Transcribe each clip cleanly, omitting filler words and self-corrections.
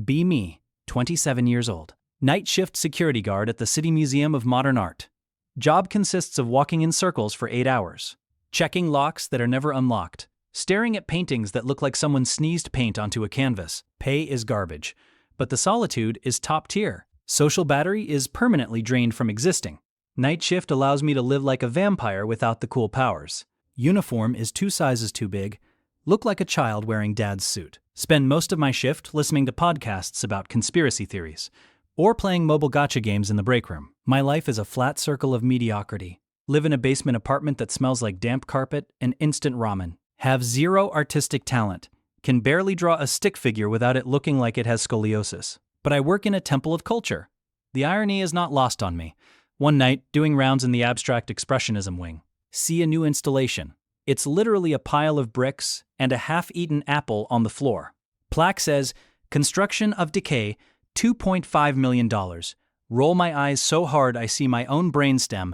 Be me, 27 years old. Night shift security guard at the City Museum of Modern Art. Job consists of walking in circles for 8 hours, checking locks that are never unlocked, staring at paintings that look like someone sneezed paint onto a canvas. Pay is garbage, but the solitude is top tier. Social battery is permanently drained from existing. Night shift allows me to live like a vampire without the cool powers. Uniform is 2 sizes too big. Look like a child wearing dad's suit. Spend most of my shift listening to podcasts about conspiracy theories, or playing mobile gacha games in the break room. My life is a flat circle of mediocrity. Live in a basement apartment that smells like damp carpet and instant ramen. Have 0 artistic talent. Can barely draw a stick figure without it looking like it has scoliosis. But I work in a temple of culture. The irony is not lost on me. One night, doing rounds in the abstract expressionism wing, see a new installation. It's literally a pile of bricks and a half-eaten apple on the floor. Plaque says, "Construction of decay, $2.5 million. Roll my eyes so hard I see my own brainstem,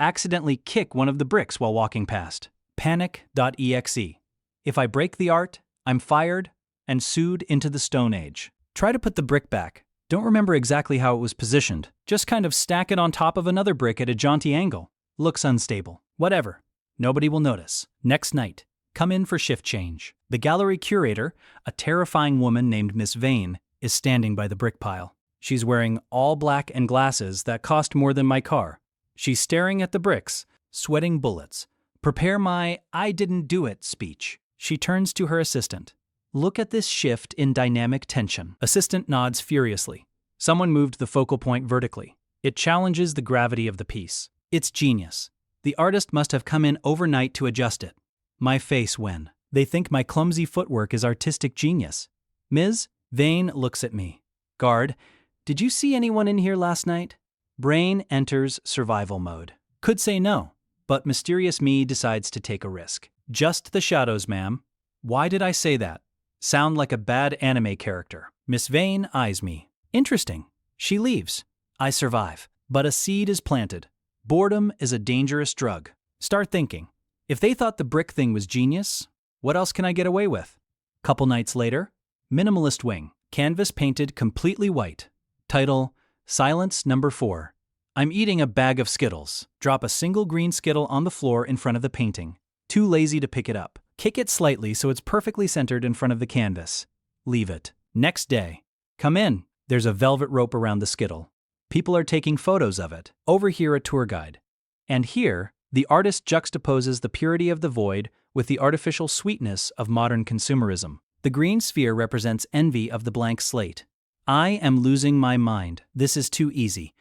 accidentally kick one of the bricks while walking past. Panic.exe. If I break the art, I'm fired and sued into the Stone Age." Try to put the brick back. Don't remember exactly how it was positioned. Just kind of stack it on top of another brick at a jaunty angle. Looks unstable. Whatever. Nobody will notice. Next night. Come in for shift change. The gallery curator, a terrifying woman named Miss Vane, is standing by the brick pile. She's wearing all black and glasses that cost more than my car. She's staring at the bricks, sweating bullets. Prepare my "I didn't do it" speech. She turns to her assistant. Look at this shift in dynamic tension. Assistant nods furiously. Someone moved the focal point vertically. It challenges the gravity of the piece. It's genius. The artist must have come in overnight to adjust it. My face when they think my clumsy footwork is artistic genius. Ms. Vane looks at me. Guard, did you see anyone in here last night? Brain enters survival mode. Could say no, but mysterious me decides to take a risk. Just the shadows, ma'am. Why did I say that? Sound like a bad anime character. Miss Vane eyes me. Interesting. She leaves. I survive. But a seed is planted. Boredom is a dangerous drug. Start thinking. If they thought the brick thing was genius, what else can I get away with? Couple nights later, minimalist wing. Canvas painted completely white. Title, Silence Number 4. I'm eating a bag of Skittles. Drop a single green Skittle on the floor in front of the painting. Too lazy to pick it up. Kick it slightly so it's perfectly centered in front of the canvas. Leave it. Next day. Come in. There's a velvet rope around the Skittle. People are taking photos of it. Over here a tour guide. And here, the artist juxtaposes the purity of the void with the artificial sweetness of modern consumerism. The green sphere represents envy of the blank slate. I am losing my mind. This is too easy.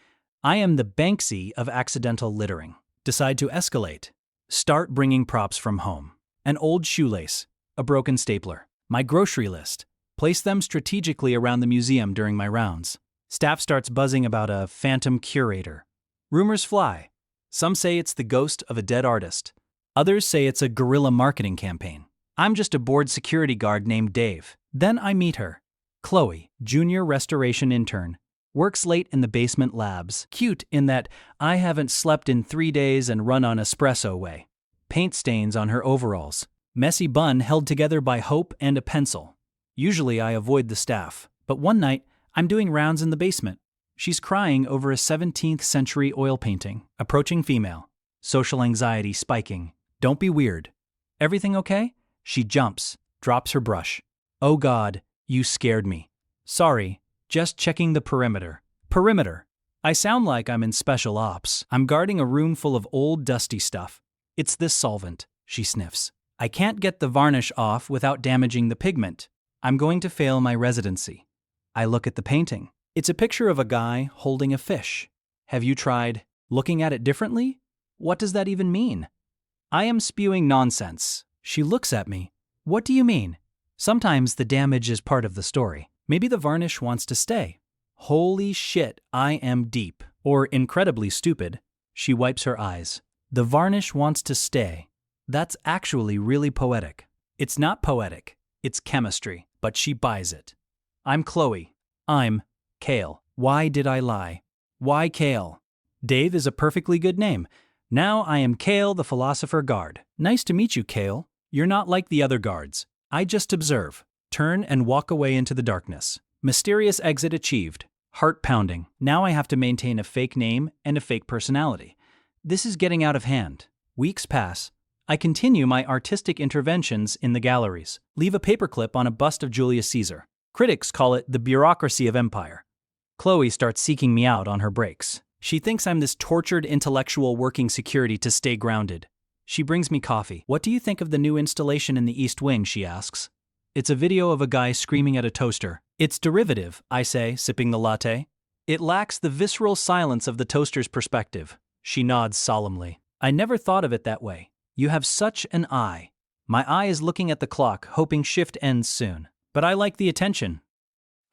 I am the Banksy of accidental littering. Decide to escalate. Start bringing props from home. An old shoelace, a broken stapler, my grocery list. Place them strategically around the museum during my rounds. Staff starts buzzing about a phantom curator. Rumors fly. Some say it's the ghost of a dead artist. Others say it's a guerrilla marketing campaign. I'm just a bored security guard named Dave. Then I meet her. Chloe, junior restoration intern. Works late in the basement labs. Cute in that I haven't slept in 3 days and run on espresso way. Paint stains on her overalls. Messy bun held together by hope and a pencil. Usually I avoid the staff, but one night I'm doing rounds in the basement. She's crying over a 17th century oil painting. Approaching female. Social anxiety spiking. Don't be weird. Everything okay? She jumps, drops her brush. Oh God, you scared me. Sorry, just checking the perimeter. Perimeter. I sound like I'm in special ops. I'm guarding a room full of old dusty stuff. It's this solvent, she sniffs. I can't get the varnish off without damaging the pigment. I'm going to fail my residency. I look at the painting. It's a picture of a guy holding a fish. Have you tried looking at it differently? What does that even mean? I am spewing nonsense. She looks at me. What do you mean? Sometimes the damage is part of the story. Maybe the varnish wants to stay. Holy shit, I am deep. Or incredibly stupid. She wipes her eyes. The varnish wants to stay. That's actually really poetic. It's not poetic. It's chemistry. But she buys it. I'm Chloe. I'm Kale. Why did I lie? Why Kale? Dave is a perfectly good name. Now I am Kale the philosopher guard. Nice to meet you, Kale. You're not like the other guards. I just observe. Turn and walk away into the darkness. Mysterious exit achieved. Heart pounding. Now I have to maintain a fake name and a fake personality. This is getting out of hand. Weeks pass. I continue my artistic interventions in the galleries. Leave a paperclip on a bust of Julius Caesar. Critics call it the bureaucracy of empire. Chloe starts seeking me out on her breaks. She thinks I'm this tortured intellectual working security to stay grounded. She brings me coffee. What do you think of the new installation in the East Wing, she asks. It's a video of a guy screaming at a toaster. It's derivative, I say, sipping the latte. It lacks the visceral silence of the toaster's perspective. She nods solemnly. I never thought of it that way. You have such an eye. My eye is looking at the clock, hoping shift ends soon. But I like the attention.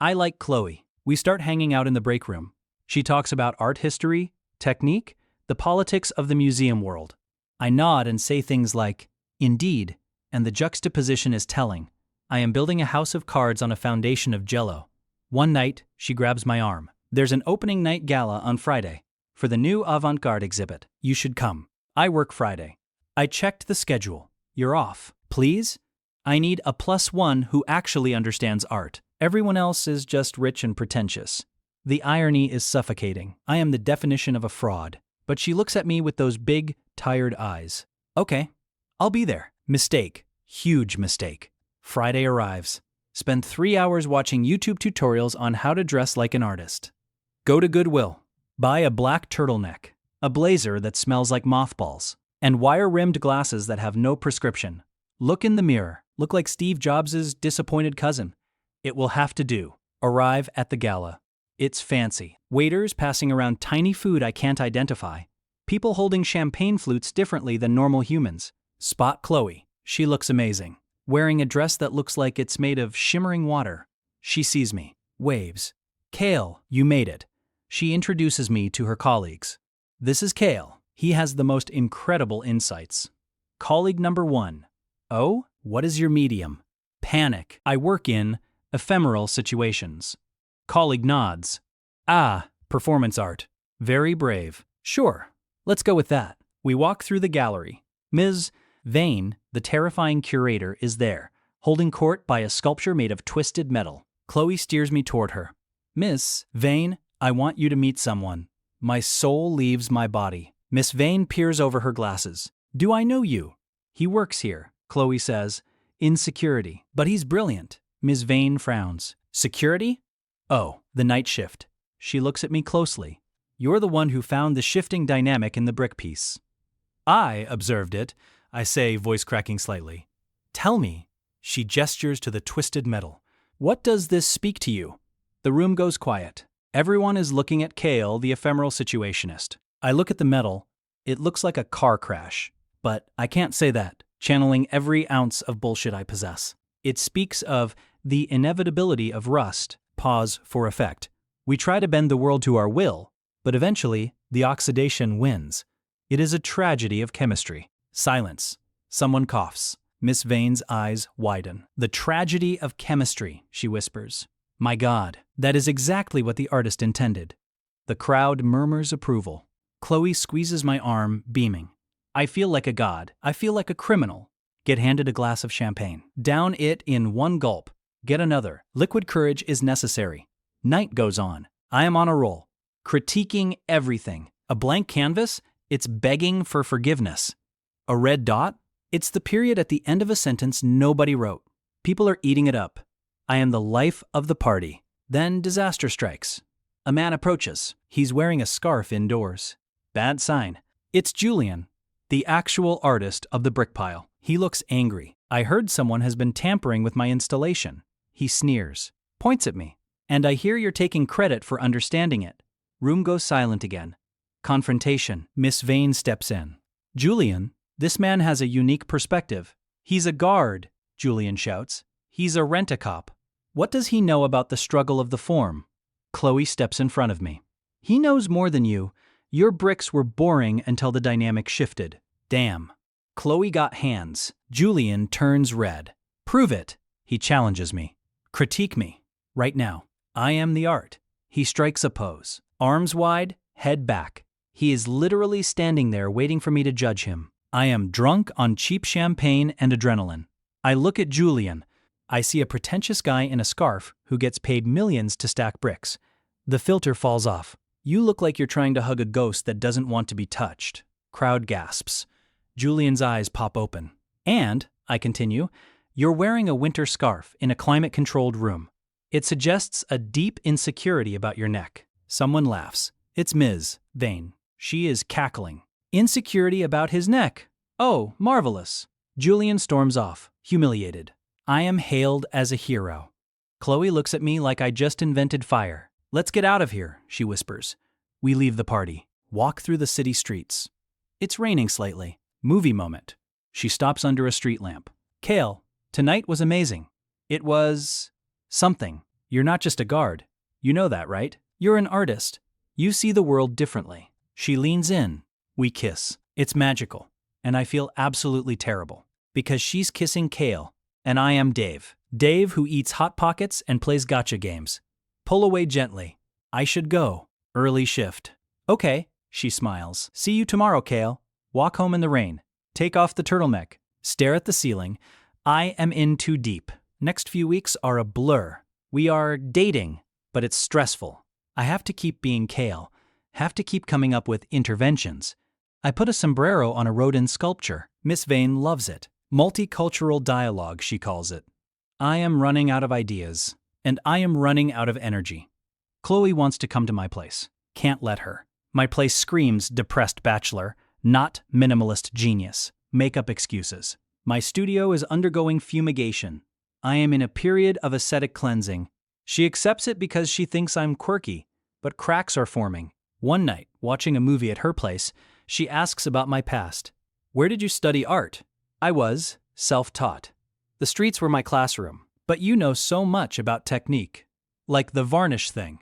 I like Chloe. We start hanging out in the break room. She talks about art history, technique, the politics of the museum world. I nod and say things like, indeed, and the juxtaposition is telling. I am building a house of cards on a foundation of jello. One night, she grabs my arm. There's an opening night gala on Friday for the new avant-garde exhibit. You should come. I work Friday. I checked the schedule. You're off. Please? I need a +1 who actually understands art. Everyone else is just rich and pretentious. The irony is suffocating. I am the definition of a fraud. But she looks at me with those big, tired eyes. Okay, I'll be there. Mistake. Huge mistake. Friday arrives. Spend 3 hours watching YouTube tutorials on how to dress like an artist. Go to Goodwill. Buy a black turtleneck, a blazer that smells like mothballs, and wire-rimmed glasses that have no prescription. Look in the mirror. Look like Steve Jobs' disappointed cousin. It will have to do. Arrive at the gala. It's fancy. Waiters passing around tiny food I can't identify. People holding champagne flutes differently than normal humans. Spot Chloe. She looks amazing. Wearing a dress that looks like it's made of shimmering water. She sees me. Waves. Kale, you made it. She introduces me to her colleagues. This is Kale. He has the most incredible insights. Colleague number 1. Oh, what is your medium? Panic. I work in ephemeral situations. Colleague nods. Ah, performance art. Very brave. Sure, let's go with that. We walk through the gallery. Ms. Vane, the terrifying curator, is there, holding court by a sculpture made of twisted metal. Chloe steers me toward her. Miss Vane, I want you to meet someone. My soul leaves my body. Miss Vane peers over her glasses. Do I know you? He works here, Chloe says. In security. But he's brilliant. Ms. Vane frowns. Security? Oh, the night shift. She looks at me closely. You're the one who found the shifting dynamic in the brick piece. I observed it, I say, voice cracking slightly. Tell me. She gestures to the twisted metal. What does this speak to you? The room goes quiet. Everyone is looking at Kale, the ephemeral situationist. I look at the metal. It looks like a car crash. But I can't say that, channeling every ounce of bullshit I possess. It speaks of the inevitability of rust. Pause for effect. We try to bend the world to our will, but eventually, the oxidation wins. It is a tragedy of chemistry. Silence. Someone coughs. Miss Vane's eyes widen. The tragedy of chemistry, she whispers. My God, that is exactly what the artist intended. The crowd murmurs approval. Chloe squeezes my arm, beaming. I feel like a god. I feel like a criminal. Get handed a glass of champagne. Down it in one gulp. Get another. Liquid courage is necessary. Night goes on. I am on a roll. Critiquing everything. A blank canvas? It's begging for forgiveness. A red dot? It's the period at the end of a sentence nobody wrote. People are eating it up. I am the life of the party. Then disaster strikes. A man approaches. He's wearing a scarf indoors. Bad sign. It's Julian, the actual artist of the brick pile. He looks angry. I heard someone has been tampering with my installation. He sneers, points at me, and I hear you're taking credit for understanding it. Room goes silent again. Confrontation. Miss Vane steps in. Julian, this man has a unique perspective. He's a guard, Julian shouts. He's a rent-a-cop. What does he know about the struggle of the form? Chloe steps in front of me. He knows more than you. Your bricks were boring until the dynamic shifted. Damn. Chloe got hands. Julian turns red. Prove it, he challenges me. Critique me. Right now. I am the art. He strikes a pose. Arms wide, head back. He is literally standing there waiting for me to judge him. I am drunk on cheap champagne and adrenaline. I look at Julian. I see a pretentious guy in a scarf who gets paid millions to stack bricks. The filter falls off. You look like you're trying to hug a ghost that doesn't want to be touched. Crowd gasps. Julian's eyes pop open. And, I continue, you're wearing a winter scarf in a climate-controlled room. It suggests a deep insecurity about your neck. Someone laughs. It's Ms. Vane. She is cackling. Insecurity about his neck. Oh, marvelous. Julian storms off, humiliated. I am hailed as a hero. Chloe looks at me like I just invented fire. Let's get out of here, she whispers. We leave the party. Walk through the city streets. It's raining slightly. Movie moment. She stops under a street lamp. Kale, tonight was amazing. It was something. You're not just a guard. You know that, right? You're an artist. You see the world differently. She leans in. We kiss. It's magical. And I feel absolutely terrible. Because she's kissing Kale. And I am Dave. Dave who eats Hot Pockets and plays gotcha games. Pull away gently. I should go. Early shift. Okay, she smiles. See you tomorrow, Kale. Walk home in the rain. Take off the turtleneck. Stare at the ceiling. I am in too deep. Next few weeks are a blur. We are dating, but it's stressful. I have to keep being Kale. Have to keep coming up with interventions. I put a sombrero on a rodin sculpture. Miss Vane loves it. Multicultural dialogue, she calls it. I am running out of ideas. And I am running out of energy. Chloe wants to come to my place. Can't let her. My place screams depressed bachelor, not minimalist genius. Make up excuses. My studio is undergoing fumigation. I am in a period of aesthetic cleansing. She accepts it because she thinks I'm quirky, but cracks are forming. One night, watching a movie at her place, she asks about my past. Where did you study art? I was self-taught. The streets were my classroom. But you know so much about technique. Like the varnish thing.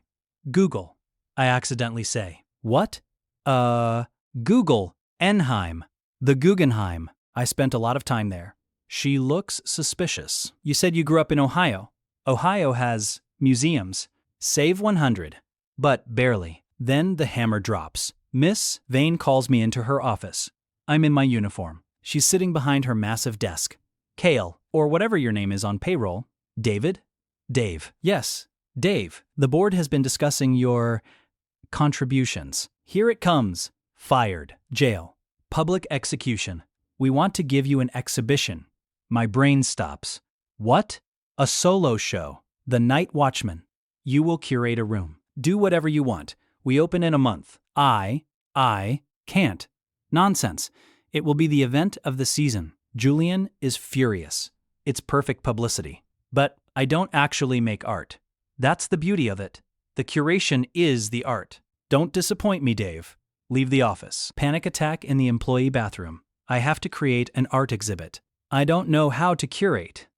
Google. I accidentally say. What? Google. Enheim. The Guggenheim. I spent a lot of time there. She looks suspicious. You said you grew up in Ohio. Ohio has museums. Save 100. But barely. Then the hammer drops. Miss Vane calls me into her office. I'm in my uniform. She's sitting behind her massive desk. Kale, or whatever your name is on payroll. David? Dave. Yes, Dave. The board has been discussing your contributions. Here it comes. Fired. Jail. Public execution. We want to give you an exhibition. My brain stops. What? A solo show. The Night Watchman. You will curate a room. Do whatever you want. We open in a month. I can't. Nonsense. It will be the event of the season. Julian is furious. It's perfect publicity. But I don't actually make art. That's the beauty of it. The curation is the art. Don't disappoint me, Dave. Leave the office. Panic attack in the employee bathroom. I have to create an art exhibit. I don't know how to curate.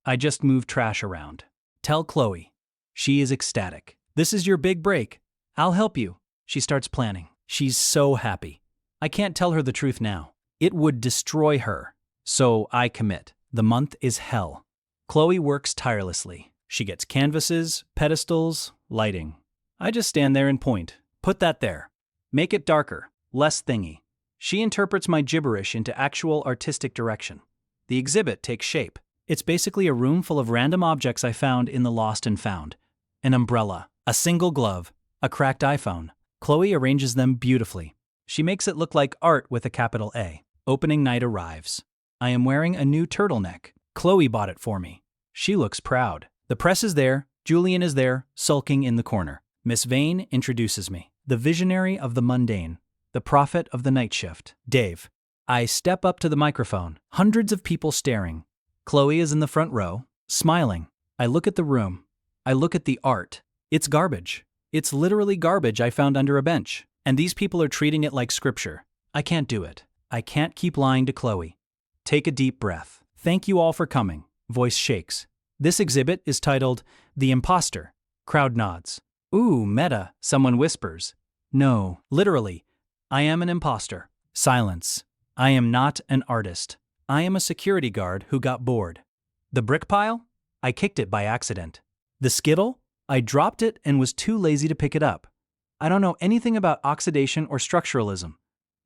I just move trash around. Tell Chloe. She is ecstatic. This is your big break. I'll help you. She starts planning. She's so happy. I can't tell her the truth now. It would destroy her. So I commit. The month is hell. Chloe works tirelessly. She gets canvases, pedestals, lighting. I just stand there and point. Put that there. Make it darker, less thingy. She interprets my gibberish into actual artistic direction. The exhibit takes shape. It's basically a room full of random objects I found in the lost and found. An umbrella, a single glove, a cracked iPhone. Chloe arranges them beautifully. She makes it look like art with a capital A. Opening night arrives. I am wearing a new turtleneck. Chloe bought it for me. She looks proud. The press is there. Julian is there, sulking in the corner. Miss Vane introduces me. The visionary of the mundane. The prophet of the night shift. Dave. I step up to the microphone. Hundreds of people staring. Chloe is in the front row, smiling. I look at the room. I look at the art. It's garbage. It's literally garbage I found under a bench. And these people are treating it like scripture. I can't do it. I can't keep lying to Chloe. Take a deep breath. Thank you all for coming. Voice shakes. This exhibit is titled The Imposter. Crowd nods. Ooh, meta, someone whispers. No, literally, I am an imposter. Silence. I am not an artist. I am a security guard who got bored. The brick pile? I kicked it by accident. The skittle? I dropped it and was too lazy to pick it up. I don't know anything about oxidation or structuralism.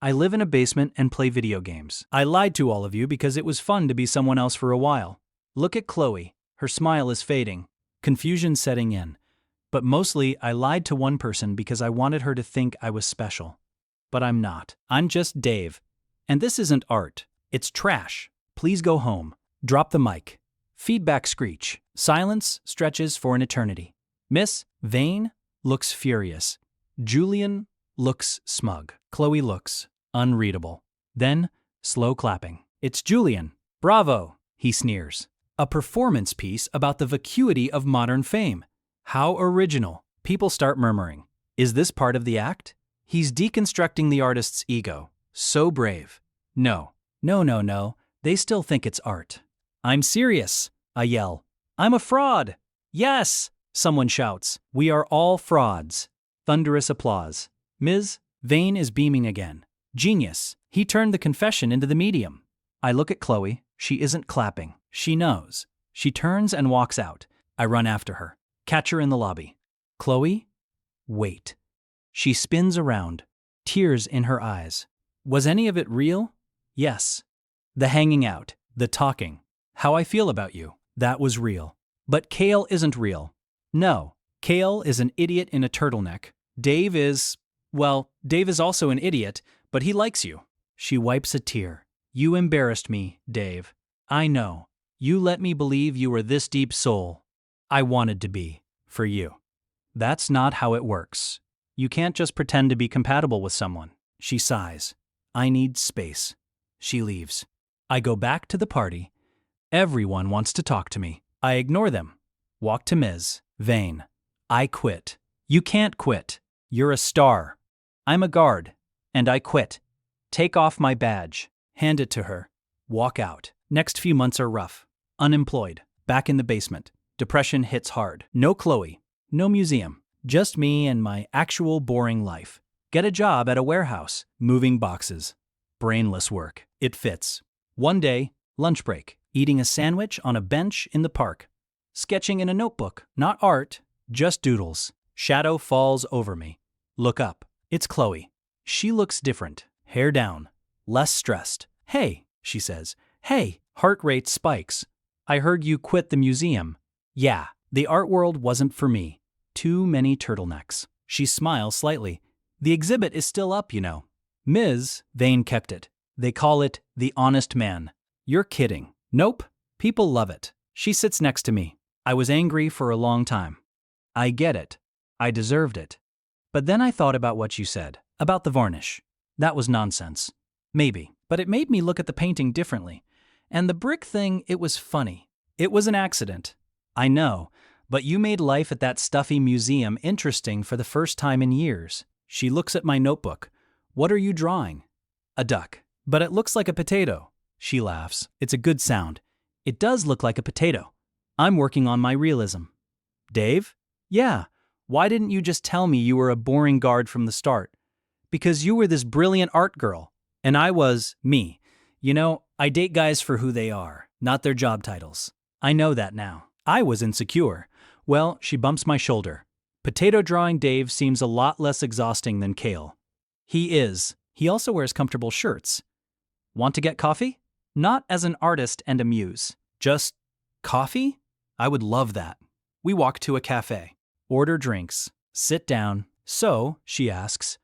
I live in a basement and play video games. I lied to all of you because it was fun to be someone else for a while. Look at Chloe. Her smile is fading. Confusion setting in. But mostly, I lied to one person because I wanted her to think I was special. But I'm not. I'm just Dave. And this isn't art. It's trash. Please go home. Drop the mic. Feedback screech. Silence stretches for an eternity. Miss Vane looks furious. Julian looks smug. Chloe looks unreadable. Then, slow clapping. It's Julian. Bravo, he sneers. A performance piece about the vacuity of modern fame. How original. People start murmuring. Is this part of the act? He's deconstructing the artist's ego. So brave. No. No. They still think it's art. I'm serious, I yell. I'm a fraud. Yes, someone shouts. We are all frauds. Thunderous applause. Ms. Vane is beaming again. Genius. He turned the confession into the medium. I look at Chloe. She isn't clapping. She knows. She turns and walks out. I run after her. Catch her in the lobby. Chloe? Wait. She spins around. Tears in her eyes. Was any of it real? Yes. The hanging out. The talking. How I feel about you. That was real. But Kale isn't real. No. Kale is an idiot in a turtleneck. Dave is also an idiot, but he likes you. She wipes a tear. You embarrassed me, Dave. I know. You let me believe you were this deep soul. I wanted to be. For you. That's not how it works. You can't just pretend to be compatible with someone. She sighs. I need space. She leaves. I go back to the party. Everyone wants to talk to me. I ignore them. Walk to Ms. Vane. I quit. You can't quit. You're a star. I'm a guard. And I quit. Take off my badge. Hand it to her. Walk out. Next few months are rough. Unemployed. Back in the basement. Depression hits hard. No Chloe. No museum. Just me and my actual boring life. Get a job at a warehouse. Moving boxes. Brainless work. It fits. One day, lunch break. Eating a sandwich on a bench in the park. Sketching in a notebook. Not art, just doodles. Shadow falls over me. Look up. It's Chloe. She looks different. Hair down. Less stressed. Hey, she says. Hey, heart rate spikes. I heard you quit the museum. Yeah, the art world wasn't for me. Too many turtlenecks. She smiles slightly. The exhibit is still up, you know. Ms. Vane kept it. They call it The Honest Man. You're kidding. Nope. People love it. She sits next to me. I was angry for a long time. I get it. I deserved it. But then I thought about what you said. About the varnish. That was nonsense. Maybe. But it made me look at the painting differently. And the brick thing, it was funny. It was an accident. I know, but you made life at that stuffy museum interesting for the first time in years. She looks at my notebook. What are you drawing? A duck. But it looks like a potato. She laughs. It's a good sound. It does look like a potato. I'm working on my realism. Dave? Yeah. Why didn't you just tell me you were a boring guard from the start? Because you were this brilliant art girl. And I was me. You know, I date guys for who they are, not their job titles. I know that now. I was insecure. Well, she bumps my shoulder. Potato drawing Dave seems a lot less exhausting than Kale. He is. He also wears comfortable shirts. Want to get coffee? Not as an artist and a muse. Just coffee? I would love that. We walk to a cafe. Order drinks. Sit down. So, she asks,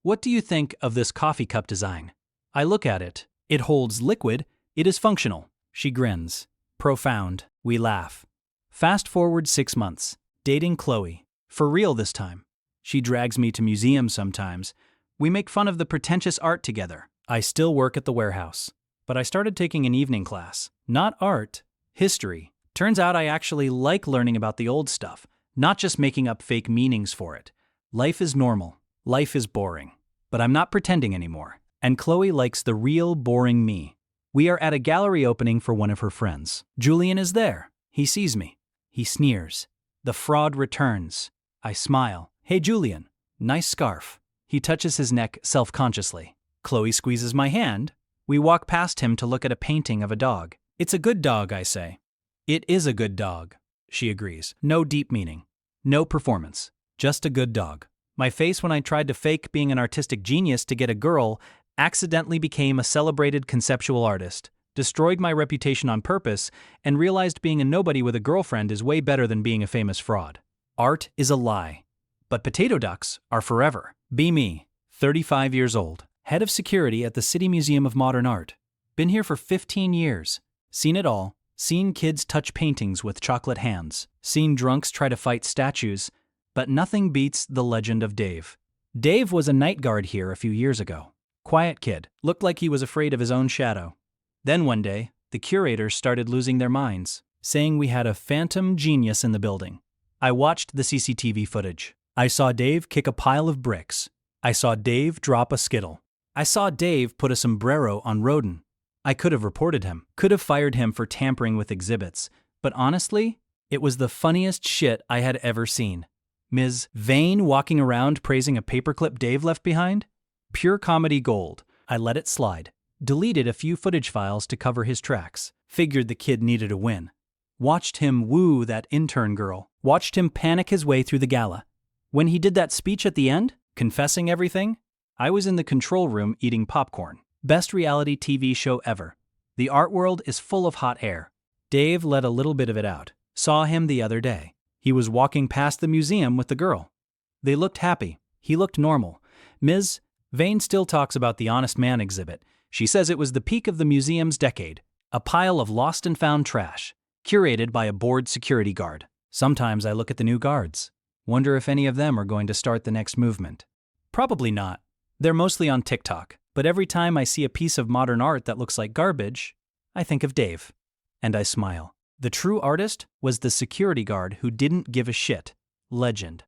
what do you think of this coffee cup design? I look at it. It holds liquid. It is functional. She grins. Profound. We laugh. Fast forward 6 months. Dating Chloe. For real this time. She drags me to museums sometimes. We make fun of the pretentious art together. I still work at the warehouse. But I started taking an evening class. Not art. History. Turns out I actually like learning about the old stuff, not just making up fake meanings for it. Life is normal. Life is boring. But I'm not pretending anymore. And Chloe likes the real boring me. We are at a gallery opening for one of her friends. Julian is there. He sees me. He sneers. The fraud returns. I smile. Hey, Julian. Nice scarf. He touches his neck self-consciously. Chloe squeezes my hand. We walk past him to look at a painting of a dog. It's a good dog, I say. It is a good dog, she agrees. No deep meaning. No performance. Just a good dog. My face when I tried to fake being an artistic genius to get a girl accidentally became a celebrated conceptual artist, destroyed my reputation on purpose, and realized being a nobody with a girlfriend is way better than being a famous fraud. Art is a lie. But potato ducks are forever. Be me, 35 years old, head of security at the City Museum of Modern Art. Been here for 15 years. Seen it all. Seen kids touch paintings with chocolate hands. Seen drunks try to fight statues. But nothing beats the legend of Dave. Dave was a night guard here a few years ago. Quiet kid, looked like he was afraid of his own shadow. Then one day, the curators started losing their minds, saying we had a phantom genius in the building. I watched the CCTV footage. I saw Dave kick a pile of bricks. I saw Dave drop a Skittle. I saw Dave put a sombrero on Roden. I could have reported him, could have fired him for tampering with exhibits, but honestly, it was the funniest shit I had ever seen. Ms. Vane walking around praising a paperclip Dave left behind? Pure comedy gold. I let it slide. Deleted a few footage files to cover his tracks. Figured the kid needed a win. Watched him woo that intern girl. Watched him panic his way through the gala. When he did that speech at the end, confessing everything, I was in the control room eating popcorn. Best reality TV show ever. The art world is full of hot air. Dave let a little bit of it out. Saw him the other day. He was walking past the museum with the girl. They looked happy. He looked normal. Ms. Vane still talks about the Honest Man exhibit. She says it was the peak of the museum's decade. A pile of lost and found trash, curated by a bored security guard. Sometimes I look at the new guards. Wonder if any of them are going to start the next movement. Probably not. They're mostly on TikTok. But every time I see a piece of modern art that looks like garbage, I think of Dave. And I smile. The true artist was the security guard who didn't give a shit. Legend.